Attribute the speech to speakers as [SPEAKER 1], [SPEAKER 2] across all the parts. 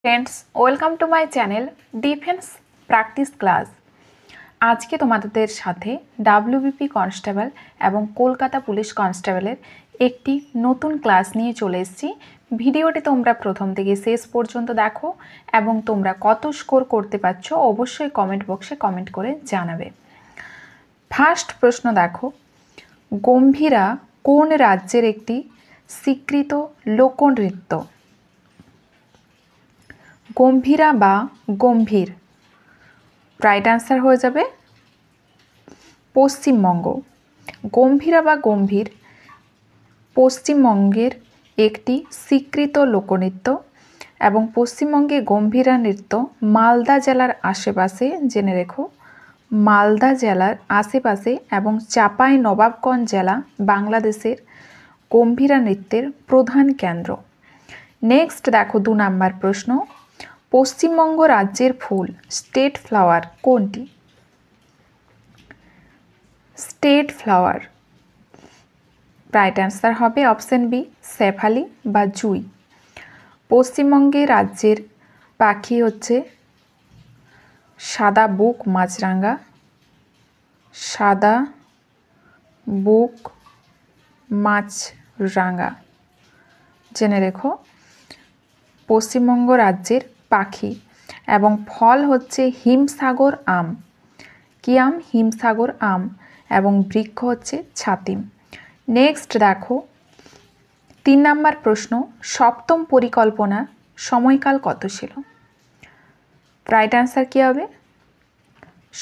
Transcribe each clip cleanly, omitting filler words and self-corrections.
[SPEAKER 1] Friends, welcome to my channel defence practice class. আজকে তোমাদের সাথে ডাব্লিউবিপি কনস্টেবল এবং কলকাতা পুলিশ কনস্টেবলের একটি নতুন ক্লাস নিয়ে চলে এসেছি। ভিডিওটি তোমরা প্রথম থেকে শেষ পর্যন্ত দেখো এবং তোমরা কত স্কোর করতে পারছো অবশ্যই কমেন্ট বক্সে কমেন্ট করে জানাবে। ফার্স্ট প্রশ্ন দেখো, গম্ভীরা কোন রাজ্যের একটি স্বীকৃত লোকনৃত্য? গম্ভীরা বা গম্ভীর, রাইট অ্যান্সার হয়ে যাবে পশ্চিমবঙ্গ। গম্ভীরা বা গম্ভীর পশ্চিমবঙ্গের একটি স্বীকৃত লোকনৃত্য এবং পশ্চিমবঙ্গে গম্ভীরা নৃত্য মালদা জেলার আশেপাশে, জেনে রেখো, মালদা জেলার আশেপাশে এবং চাঁপাই নবাবগঞ্জ জেলা বাংলাদেশের গম্ভীরা নৃত্যের প্রধান কেন্দ্র। নেক্সট দেখো 2 নম্বর প্রশ্ন, পশ্চিমবঙ্গ রাজ্যের ফুল স্টেট ফ্লাওয়ার কোনটি? স্টেট ফ্লাওয়ার, রাইট অ্যান্সার হবে অপশন বি শেফালি বা জুই। পশ্চিমবঙ্গের রাজ্যের পাখি হচ্ছে সাদা বুক মাছরাঙা, সাদা বুক মাছরাঙা, জেনে রেখো পশ্চিমবঙ্গ রাজ্যের পাখি। এবং ফল হচ্ছে হিমসাগর আম। কি আম? হিমসাগর আম। এবং বৃক্ষ হচ্ছে ছাতিম। নেক্সট দেখো 3 নম্বর প্রশ্ন, সপ্তম পরিকল্পনা সময়কাল কত ছিল? রাইট অ্যান্সার কী হবে?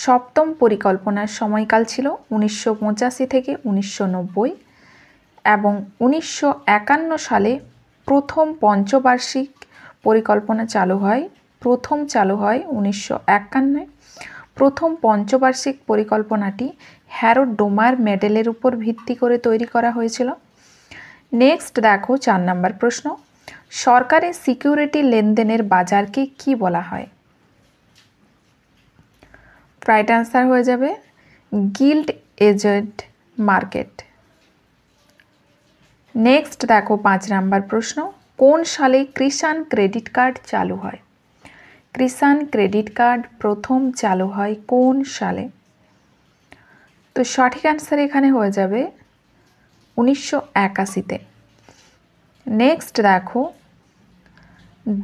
[SPEAKER 1] সপ্তম পরিকল্পনার সময়কাল ছিল 1985 থেকে 1990 এবং 1951 সালে প্রথম পঞ্চবার্ষিক পরিকল্পনা চালু হয়। প্রথম চালু হয় 1951। প্রথম পঞ্চবার্ষিক পরিকল্পনাটি হ্যারোড ডোমার মডেলের উপর ভিত্তি করে তৈরি করা হয়েছিল। নেক্সট দেখো 4 নম্বর প্রশ্ন, সরকারি সিকিউরিটি লেনদেনের বাজারকে কি বলা হয়? রাইট অ্যান্সার হয়ে যাবে গিল্ড এজেড মার্কেট। নেক্সট দেখো 5 নম্বর প্রশ্ন, কোন সালে কিষাণ ক্রেডিট কার্ড চালু হয়? কিষাণ ক্রেডিট কার্ড প্রথম চালু হয় কোন সালে? তো সঠিক অ্যান্সার এখানে হয়ে যাবে 1981-তে। নেক্সট দেখো,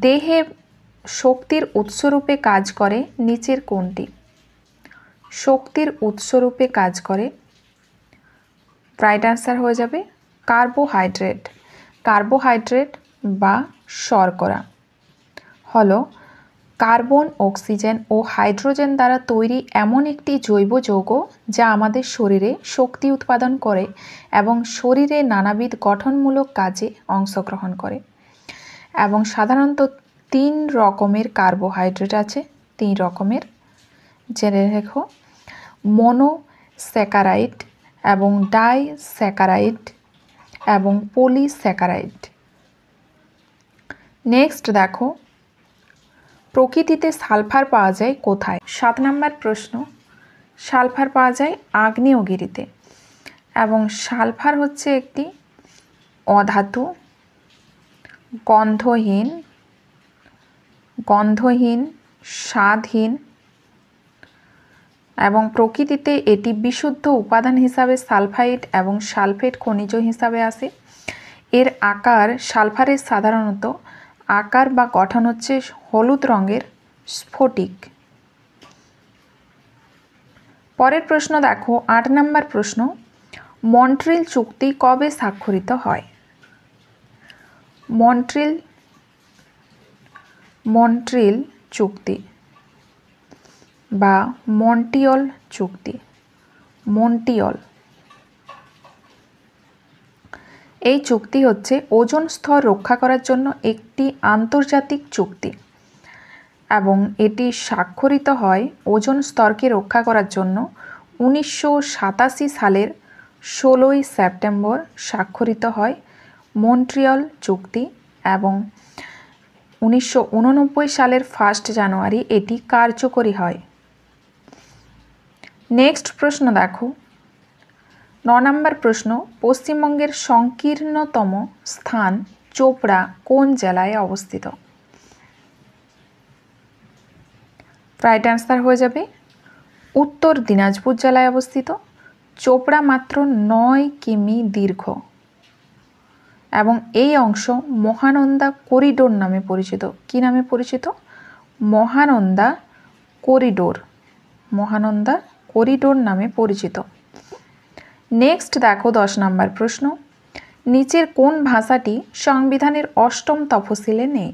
[SPEAKER 1] দেহে শক্তির উৎসরূপে কাজ করে নিচের কোনটি? শক্তির উৎসরূপে কাজ করে, রাইট অ্যান্সার হয়ে যাবে কার্বোহাইড্রেট। কার্বোহাইড্রেট বা শর্করা হলো কার্বন, অক্সিজেন ও হাইড্রোজেন দ্বারা তৈরি এমন একটি জৈব যৌগ যা আমাদের শরীরে শক্তি উৎপাদন করে এবং শরীরে নানাবিধ গঠনমূলক কাজে অংশগ্রহণ করে। এবং সাধারণত 3 রকমের কার্বোহাইড্রেট আছে, 3 রকমের, জেনে রেখো মোনোস্যাকারাইড এবং ডাইস্যাকারাইড এবং পলিস্যাকারাইড। নেক্সট দেখো, প্রকৃতিতে সালফার পাওয়া যায় কোথায়? 7 নম্বর প্রশ্ন, সালফার পাওয়া যায় আগ্নেয়গিরিতে এবং সালফার হচ্ছে একটি অধাতু, গন্ধহীন, স্বাদহীন এবং প্রকৃতিতে এটি বিশুদ্ধ উপাদান হিসাবে সালফাইড এবং সালফেট খনিজ হিসাবে আসে। এর আকার, সালফারের সাধারণত আকার বা গঠন হচ্ছে হলুদ রঙের স্ফটিক। পরের প্রশ্ন দেখো 8 নম্বর প্রশ্ন, মন্ট্রিল চুক্তি কবে স্বাক্ষরিত হয়? মন্ট্রিল চুক্তি বা মন্ট্রিয়ল চুক্তি, মন্ট্রিয়ল। এই চুক্তি হচ্ছে ওজোন স্তর রক্ষা করার জন্য একটি আন্তর্জাতিক চুক্তি এবং এটি স্বাক্ষরিত হয় ওজোন স্তরকে রক্ষা করার জন্য 1987 সালের 16ই সেপ্টেম্বর স্বাক্ষরিত হয় মন্ট্রিয়ল চুক্তি এবং 1989 সালের 1 জানুয়ারি এটি কার্যকরী হয়। নেক্সট প্রশ্ন দেখো 9 নম্বর প্রশ্ন, পশ্চিমবঙ্গের সংকীর্ণতম স্থান চোপড়া কোন জেলায় অবস্থিত? রাইট অ্যান্সার হয়ে যাবে উত্তর দিনাজপুর জেলায় অবস্থিত। চোপড়া মাত্র 9 কিমি দীর্ঘ এবং এই অংশ মহানন্দা করিডোর নামে পরিচিত। কি নামে পরিচিত? মহানন্দা করিডোর। মহানন্দা করিডোর নামে পরিচিত। নেক্সট দেখো 10 নম্বর প্রশ্ন, নিচের কোন ভাষাটি সংবিধানের 8ম তফসিলে নেই?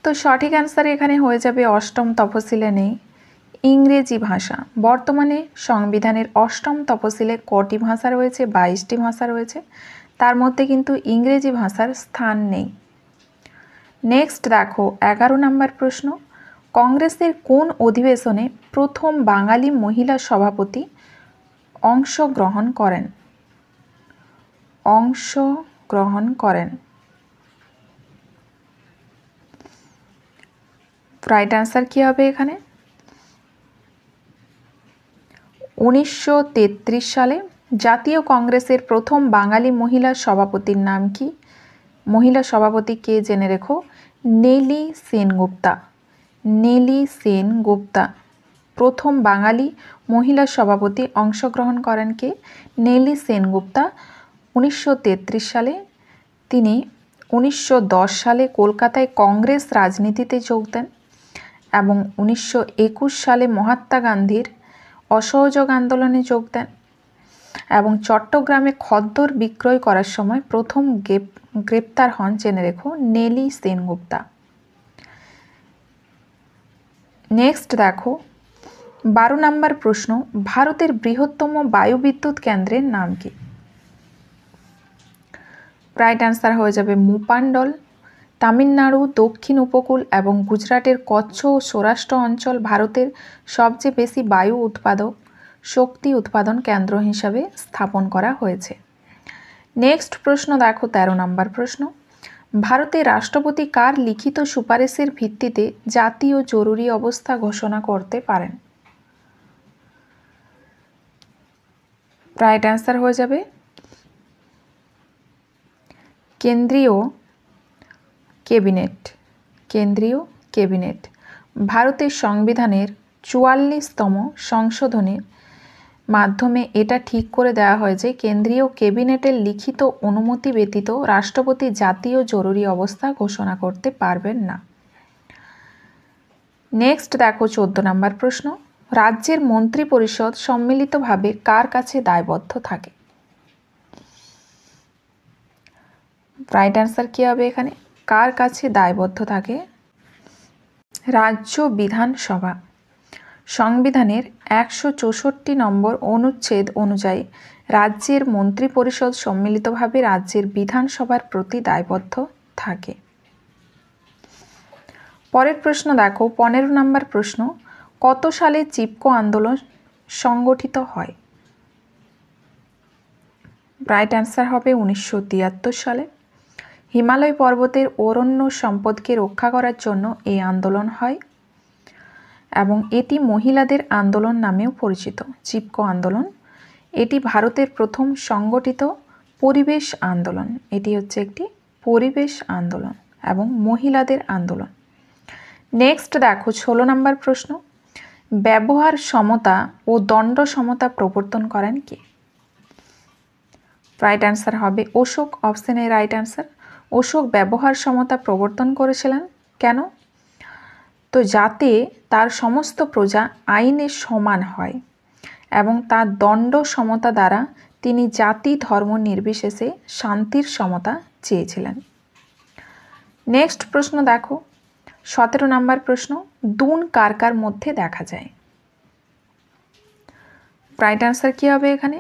[SPEAKER 1] তো সঠিক অ্যান্সার এখানে হয়ে যাবে 8ম তফসিলে নেই ইংরেজি ভাষা। বর্তমানে সংবিধানের 8ম তফসিলে কটি ভাষা রয়েছে? 22টি ভাষা রয়েছে, তার মধ্যে কিন্তু ইংরেজি ভাষার স্থান নেই। নেক্সট দেখো 11 নম্বর প্রশ্ন, কংগ্রেসের কোন অধিবেশনে প্রথম বাঙালি মহিলা সভাপতি অংশগ্রহণ করেন? রাইট অ্যান্সার কি হবে এখানে? 1933 সালে। জাতীয় কংগ্রেসের প্রথম বাঙালি মহিলা সভাপতির নাম কি? মহিলা সভাপতি কে জেনে রেখো, নেলি সেনগুপ্তা। নেলি সেনগুপ্তা প্রথম বাঙালি মহিলা সভাপতি। অংশগ্রহণ করেন কে? নেলি সেনগুপ্তা 1933 সালে। তিনি 1910 সালে কলকাতায় কংগ্রেস রাজনীতিতে যোগ দেন এবং 1921 সালে মহাত্মা গান্ধীর অসহযোগ আন্দোলনে যোগ দেন এবং চট্টগ্রামে খদ্দর বিক্রয় করার সময় প্রথম গ্রেপ্তার হন, জেনে রেখো, নেলি সেনগুপ্তা। নেক্সট দেখো 12 নম্বর প্রশ্ন, ভারতের বৃহত্তম বায়ুবিদ্যুৎ কেন্দ্রের নাম কি? রাইট অ্যান্সার হয়ে যাবে মুপান্ডল। তামিলনাড়ু, দক্ষিণ উপকূল এবং গুজরাটের কচ্ছ ও সৌরাষ্ট্র অঞ্চল ভারতের সবচেয়ে বেশি বায়ু উৎপাদক শক্তি উৎপাদন কেন্দ্র হিসাবে স্থাপন করা হয়েছে। নেক্সট প্রশ্ন দেখো 13 নম্বর প্রশ্ন, ভারতের রাষ্ট্রপতি কার লিখিত সুপারিশের ভিত্তিতে জাতীয় জরুরি অবস্থা ঘোষণা করতে পারেন? রাইট অ্যান্সার হয়ে যাবে কেন্দ্রীয় ক্যাবিনেট। কেন্দ্রীয় ক্যাবিনেট ভারতের সংবিধানের 44তম সংশোধনের মাধ্যমে এটা ঠিক করে দেওয়া হয় যে কেন্দ্রীয় ক্যাবিনেটের লিখিত অনুমতি ব্যতীত রাষ্ট্রপতি জাতীয় জরুরি অবস্থা ঘোষণা করতে পারবেন না। নেক্সট দেখো 14 নম্বর প্রশ্ন, রাজ্যের মন্ত্রী পরিষদ সম্মিলিতভাবে কার কাছে দায়বদ্ধ থাকে? রাইট অ্যান্সার কি হবে এখানে? কার কাছে দায়বদ্ধ থাকে? রাজ্য বিধানসভা। সংবিধানের 164 নম্বর অনুচ্ছেদ অনুযায়ী রাজ্যের মন্ত্রী পরিষদ সম্মিলিতভাবে রাজ্যের বিধানসভার প্রতি দায়বদ্ধ থাকে। পরের প্রশ্ন দেখো 15 নম্বর প্রশ্ন, কত সালে চিপকো আন্দোলন সংগঠিত হয়? রাইট অ্যান্সার হবে 1973 সালে। হিমালয় পর্বতের অরণ্য সম্পদকে রক্ষা করার জন্য এই আন্দোলন হয় এবং এটি মহিলাদের আন্দোলন নামেও পরিচিত। চিপকো আন্দোলন এটি ভারতের প্রথম সংগঠিত পরিবেশ আন্দোলন। এটি হচ্ছে একটি পরিবেশ আন্দোলন এবং মহিলাদের আন্দোলন। নেক্সট দেখো 16 নম্বর প্রশ্ন, ব্যবহার সমতা ও দণ্ড সমতা প্রবর্তন করেন কে? রাইট অ্যান্সার হবে অশোক। অপশনে রাইট অ্যান্সার। অশোক ব্যবহার সমতা প্রবর্তন করেছিলেন কেন? তো যাতে তার সমস্ত প্রজা আইনে সমান হয় এবং তার দণ্ড সমতা দ্বারা তিনি জাতি ধর্ম নির্বিশেষে শান্তির সমতা চেয়েছিলেন। নেক্সট প্রশ্ন দেখো 17 নম্বর প্রশ্ন, দুন কার কার মধ্যে দেখা যায়? রাইট অ্যান্সার কী হবে এখানে?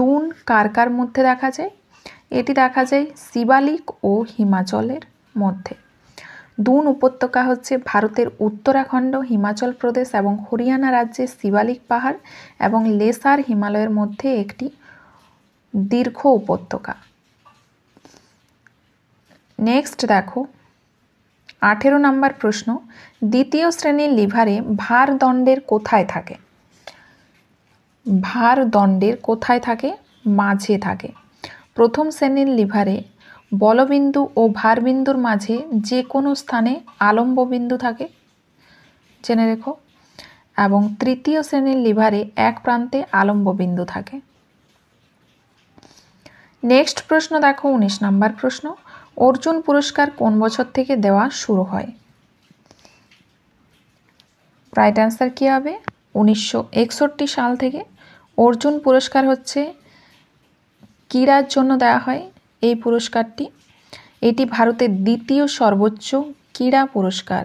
[SPEAKER 1] দুন কার কার মধ্যে দেখা যায়? এটি দেখা যায় শিবালিক ও হিমাচলের মধ্যে। দুন উপত্যকা হচ্ছে ভারতের উত্তরাখণ্ড, হিমাচল প্রদেশ এবং হরিয়ানা রাজ্যের শিবালিক পাহাড় এবং লেসার হিমালয়ের মধ্যে একটি দীর্ঘ উপত্যকা। নেক্সট দেখো 18 নম্বর প্রশ্ন, দ্বিতীয় শ্রেণীর লিভারে ভার দণ্ডের কোথায় থাকে? ভার দণ্ডের কোথায় থাকে? মাঝে থাকে। প্রথম শ্রেণীর লিভারে বলবিন্দু ও ভারবিন্দুর মাঝে যে কোনো স্থানে আলম্ব বিন্দু থাকে। জেনে রেখো। এবং তৃতীয় শ্রেণীর লিভারে এক প্রান্তে আলম্ব বিন্দু থাকে। নেক্সট প্রশ্ন দেখো 19 নম্বর প্রশ্ন, অর্জুন পুরস্কার কোন বছর থেকে দেওয়া শুরু হয়? রাইট অ্যান্সার কী হবে? 1961 সাল থেকে। অর্জুন পুরস্কার হচ্ছে ক্রীড়ার জন্য দেওয়া হয় এই পুরস্কারটি। এটি ভারতের দ্বিতীয় সর্বোচ্চ ক্রীড়া পুরস্কার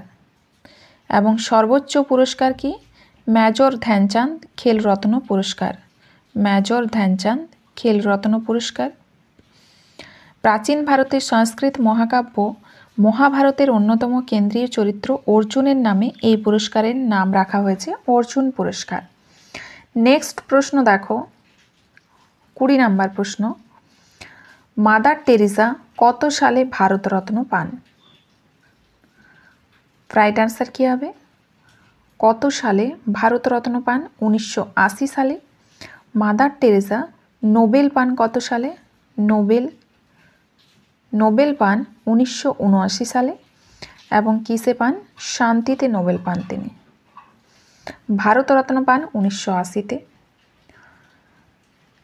[SPEAKER 1] এবং সর্বোচ্চ পুরস্কার কি? মেজর ধ্যানচাঁদ খেলরত্ন পুরস্কার। মেজর ধ্যানচাঁদ খেলরত্ন পুরস্কার। প্রাচীন ভারতের সংস্কৃত মহাকাব্য মহাভারতের অন্যতম কেন্দ্রীয় চরিত্র অর্জুনের নামে এই পুরস্কারের নাম রাখা হয়েছে অর্জুন পুরস্কার। নেক্সট প্রশ্ন দেখো 20 নম্বর প্রশ্ন, মাদার টেরিজা কত সালে ভারতরত্ন পান? রাইট অ্যান্সার কী হবে? কত সালে ভারতরত্ন পান? 1980 সালে। মাদার টেরেসা নোবেল পান কত সালে? নোবেল পান 1979 সালে। এবং কিসে পান? শান্তিতে নোবেল পান তিনি। ভারতরত্ন পান 1980-তে।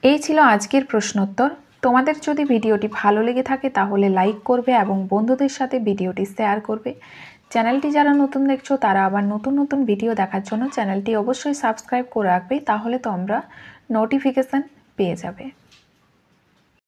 [SPEAKER 1] এই ছিল আজকের প্রশ্নোত্তর। তোমাদের যদি ভিডিওটি ভালো লেগে থাকে তাহলে লাইক করবে এবং বন্ধুদের সাথে ভিডিওটি শেয়ার করবে। চ্যানেলটি যারা নতুন দেখছো তারা আবার নতুন নতুন ভিডিও দেখার জন্য চ্যানেলটি অবশ্যই সাবস্ক্রাইব করে রাখবে, তাহলে তোমরা নোটিফিকেশান পেয়ে যাবে।